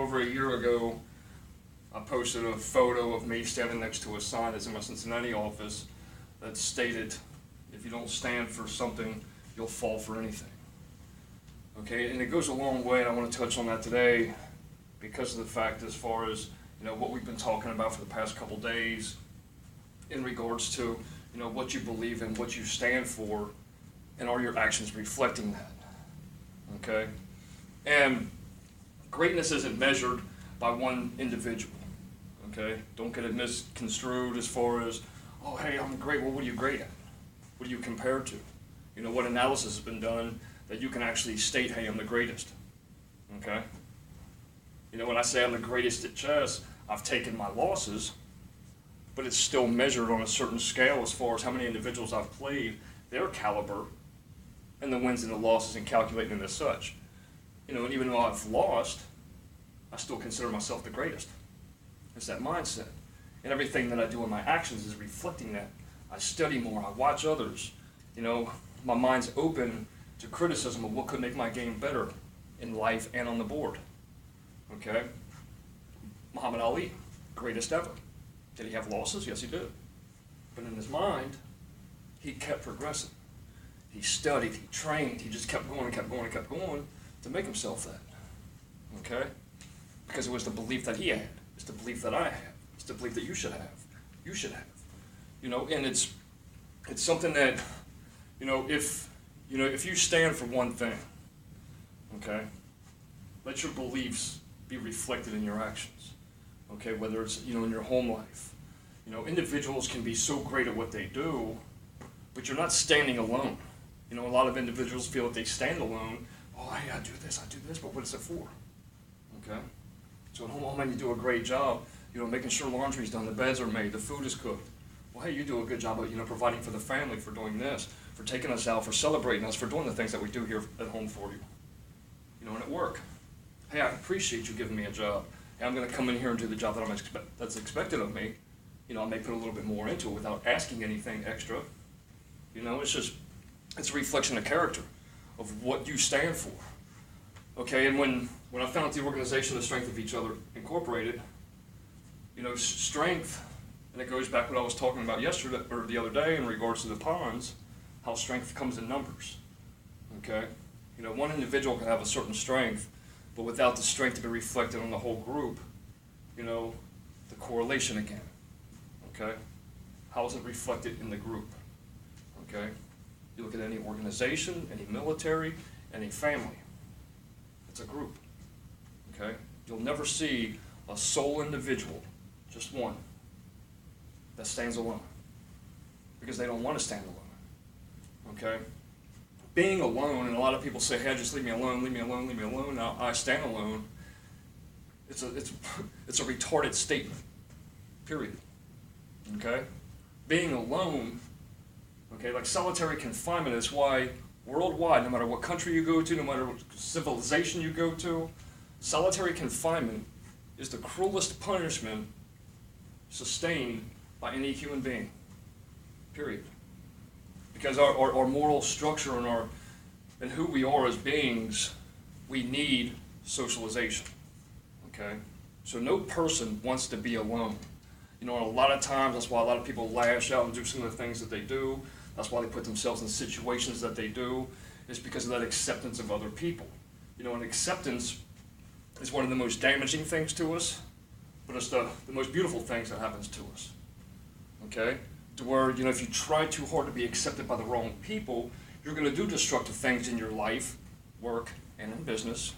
over a year ago, I posted a photo of me standing next to a sign that's in my Cincinnati office that stated, if you don't stand for something, you'll fall for anything. Okay, and it goes a long way, and I want to touch on that today because of the fact as far as, what we've been talking about for the past couple days in regards to, what you believe in, what you stand for, and are your actions reflecting that? Okay? And greatness isn't measured by one individual. Okay? Don't get it misconstrued as far as, oh, hey, I'm great. Well, what are you great at? What do you compare to? What analysis has been done that you can actually state, hey, I'm the greatest? Okay? When I say I'm the greatest at chess, I've taken my losses, but it's still measured on a certain scale as far as how many individuals I've played, their caliber, and the wins and the losses, and calculating it as such. And even though I've lost, I still consider myself the greatest. It's that mindset. And everything that I do in my actions is reflecting that. I study more, I watch others. My mind's open to criticism of what could make my game better in life and on the board. Okay? Muhammad Ali, greatest ever. Did he have losses? Yes, he did. But in his mind, he kept progressing. He studied, he trained, he just kept going and kept going and kept going to make himself that. Okay? Because it was the belief that he had. It's the belief that I have. It's the belief that you should have. You should have. And it's something that, if you stand for one thing, okay, let your beliefs be reflected in your actions. Okay, whether it's, in your home life. Individuals can be so great at what they do, but you're not standing alone. A lot of individuals feel that they stand alone. Oh, hey, I do this, but what is it for? Okay? So at home, man, you do a great job, making sure laundry's done, the beds are made, the food is cooked. Well, hey, you do a good job of, providing for the family, for doing this, for taking us out, for celebrating us, for doing the things that we do here at home for you. And at work. Hey, I appreciate you giving me a job. Hey, I'm going to come in here and do the job that's expected of me. I may put a little bit more into it without asking anything extra. It's a reflection of character, of what you stand for. Okay, and when I found the organization, The Strength of Each Other Incorporated, strength, and it goes back to what I was talking about yesterday, or the other day in regards to the pawns, how strength comes in numbers. Okay? One individual can have a certain strength, but without the strength to be reflected on the whole group, the correlation again. Okay? How is it reflected in the group? Okay? You look at any organization, any military, any family. It's a group. Okay? You'll never see a sole individual, just one, that stands alone. Because they don't want to stand alone. Okay? Being alone, and a lot of people say, hey, just leave me alone, leave me alone, leave me alone. Now, I stand alone. It's a retarded statement. Period. Okay? Being alone, okay, like solitary confinement is why worldwide, no matter what country you go to, no matter what civilization you go to, solitary confinement is the cruelest punishment sustained by any human being. Period. Because our moral structure and who we are as beings, we need socialization. Okay? So no person wants to be alone. A lot of times, that's why a lot of people lash out and do some of the things that they do. That's why they put themselves in situations that they do. It's because of that acceptance of other people. And acceptance is one of the most damaging things to us, but it's the most beautiful things that happens to us. Okay? To where, if you try too hard to be accepted by the wrong people, you're going to do destructive things in your life, work, and in business.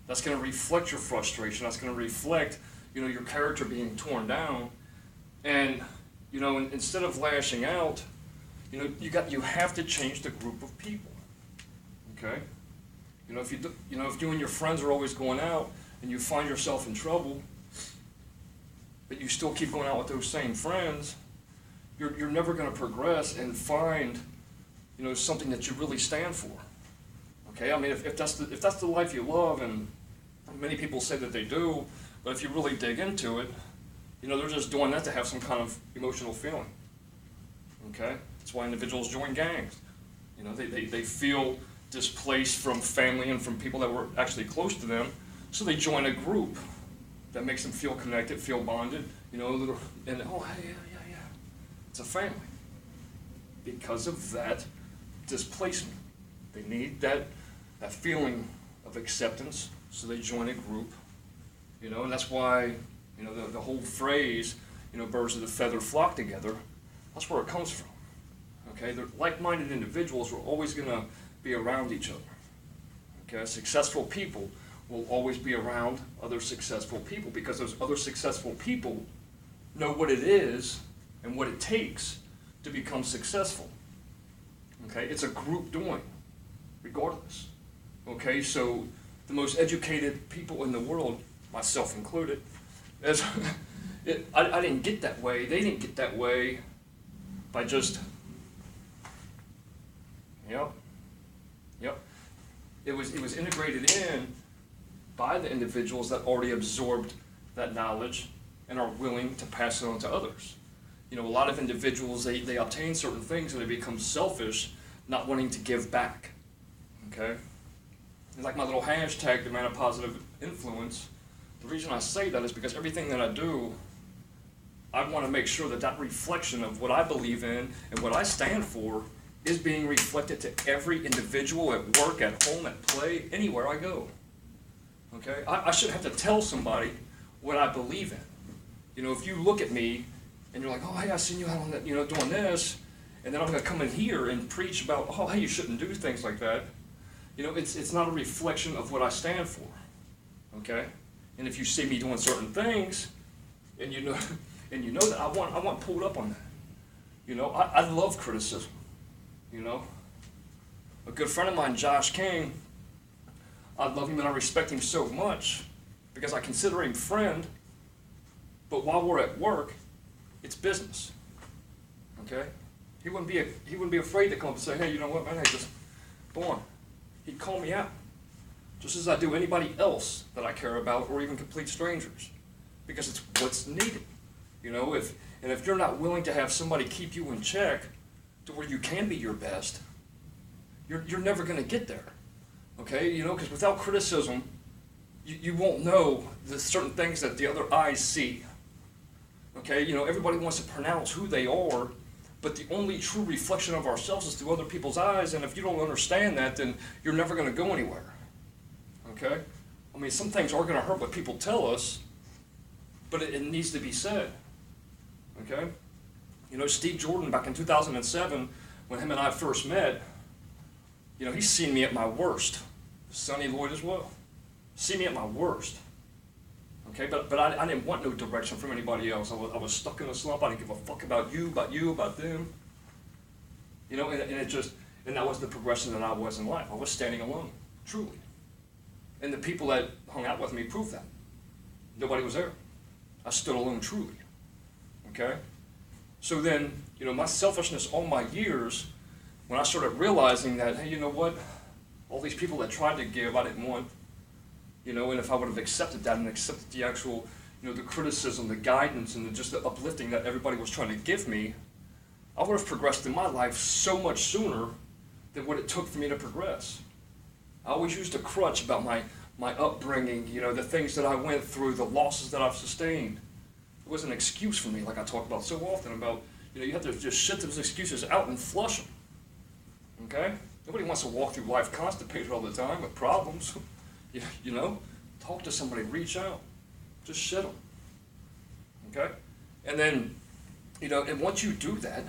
That's going to reflect your frustration. That's going to reflect, your character being torn down. And, instead of lashing out, you have to change the group of people. Okay? If you and your friends are always going out and you find yourself in trouble, but you still keep going out with those same friends, you're never going to progress and find, something that you really stand for. Okay? I mean, if that's the life you love, and many people say that they do, but if you really dig into it, they're just doing that to have some kind of emotional feeling. Okay? That's why individuals join gangs. They feel displaced from family and from people that were actually close to them, So they join a group that makes them feel connected, feel bonded, and oh, hey, yeah. It's a family. Because of that displacement. They need that feeling of acceptance, so they join a group, and that's why, the whole phrase, birds of a feather flock together, that's where it comes from. Okay, they're like-minded individuals are always going to be around each other. Okay, successful people will always be around other successful people because those other successful people know what it is and what it takes to become successful. Okay, it's a group doing, regardless. Okay, so the most educated people in the world, myself included, I didn't get that way. They didn't get that way by just, yep. It was integrated in by the individuals that already absorbed that knowledge and are willing to pass it on to others. A lot of individuals, they obtain certain things and they become selfish, not wanting to give back. Okay? And like my little hashtag, the man of positive influence, the reason I say that is because everything that I do, I want to make sure that that reflection of what I believe in and what I stand for is being reflected to every individual at work, at home, at play, anywhere I go. Okay? I shouldn't have to tell somebody what I believe in. If you look at me and you're like, oh, hey, I seen you out on that, doing this, and then I'm going to come in here and preach about, oh, hey, you shouldn't do things like that. It's not a reflection of what I stand for. Okay? And if you see me doing certain things, and you know that I want pulled up on that. I love criticism. A good friend of mine, Josh King, I love him and I respect him so much because I consider him friend, but while we're at work, it's business. Okay? He wouldn't be afraid to come up and say, hey, you know what, man, hey, just go on. He'd call me out, just as I do anybody else that I care about, or even complete strangers, because it's what's needed. If you're not willing to have somebody keep you in check to where you can be your best, you're never going to get there. Okay, because without criticism, you won't know the certain things that the other eyes see. Okay, everybody wants to pronounce who they are, but the only true reflection of ourselves is through other people's eyes, and if you don't understand that, then you're never going to go anywhere. Okay? Some things are going to hurt what people tell us, but it needs to be said. Okay? Steve Jordan, back in 2007, when him and I first met, he's seen me at my worst. Sonny Lloyd as well. See me at my worst. Okay, but I didn't want no direction from anybody else. I was stuck in a slump. I didn't give a fuck about you, about them. And that was the progression that I was in life. I was standing alone, truly. And the people that hung out with me proved that. Nobody was there. I stood alone, truly. Okay? So then, my selfishness all my years, when I started realizing that, hey, you know what? All these people that tried to give, I didn't want. And if I would have accepted that and accepted the actual, the criticism, the guidance, and just the uplifting that everybody was trying to give me, I would have progressed in my life so much sooner than what it took for me to progress. I always used a crutch about my upbringing, the things that I went through, the losses that I've sustained. It was an excuse for me, like I talk about so often about, you have to just shit those excuses out and flush them. Okay? Nobody wants to walk through life constipated all the time with problems. Talk to somebody, reach out, just shit them. Okay? And then, and once you do that,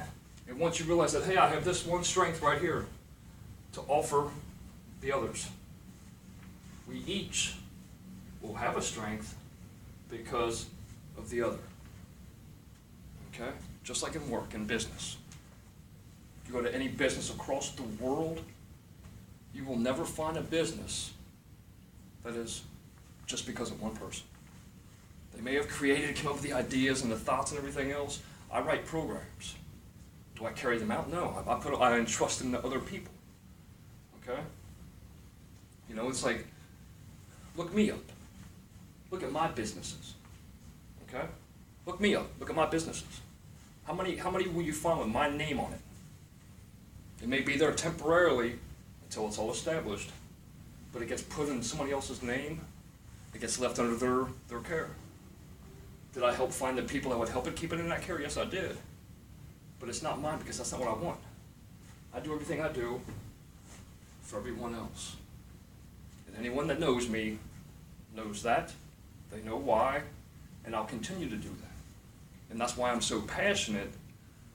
and once you realize that, hey, I have this one strength right here to offer the others, we each will have a strength because of the other. Okay? Just like in work, in business. If you go to any business across the world, you will never find a business that is just because of one person. They may have created, come up with the ideas and the thoughts and everything else. I write programs. Do I carry them out? No. I entrust them to other people. Okay? It's like, look me up. Look at my businesses. Okay? Look me up. Look at my businesses. How many will you find with my name on it? It may be there temporarily until it's all established, but it gets put in somebody else's name, it gets left under their care. Did I help find the people that would help it keep it in that care? Yes, I did. But it's not mine because that's not what I want. I do everything I do for everyone else. And anyone that knows me knows that. They know why, and I'll continue to do that. And that's why I'm so passionate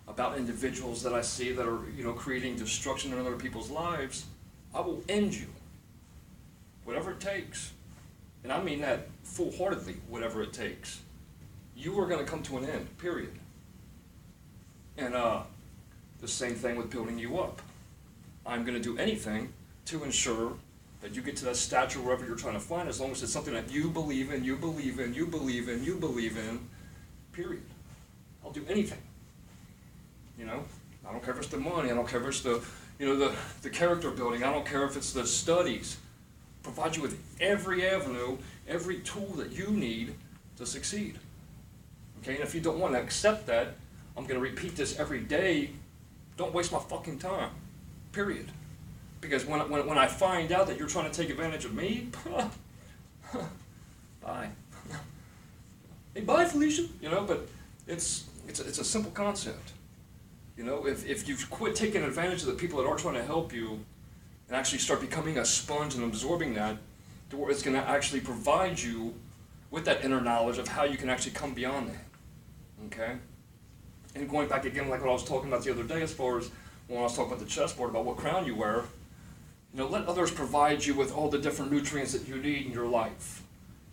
about individuals that I see that are, creating destruction in other people's lives. I will end you, whatever it takes. And I mean that full-heartedly, whatever it takes. You are going to come to an end, period. And the same thing with building you up. I'm going to do anything to ensure that you get to that stature wherever you're trying to find, as long as it's something that you believe in, period. I'll do anything. I don't care if it's the money, I don't care if it's the character building, I don't care if it's the studies. Provide you with every avenue, every tool that you need to succeed. Okay, and if you don't want to accept that, I'm going to repeat this every day. Don't waste my fucking time, period. Because when I find out that you're trying to take advantage of me, bye. Hey, bye, Felicia. But it's a simple concept. If you quit taking advantage of the people that are trying to help you, and actually start becoming a sponge and absorbing that, to where it's going to actually provide you with that inner knowledge of how you can actually come beyond that. Okay? And going back again, like what I was talking about the other day, as far as when I was talking about the chessboard, about what crown you wear, let others provide you with all the different nutrients that you need in your life.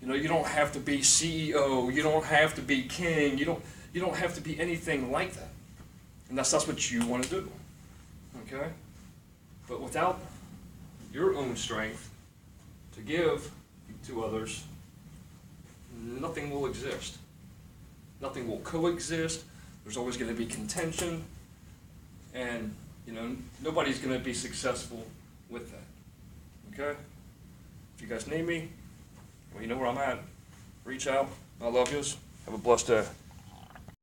You don't have to be CEO, you don't have to be king, you don't have to be anything like that. And that's what you want to do. Okay? But without your own strength to give to others, nothing will exist. Nothing will coexist. There's always going to be contention, and nobody's going to be successful with that. Okay? If you guys need me, well, you know where I'm at. Reach out. I love yous. Have a blessed day.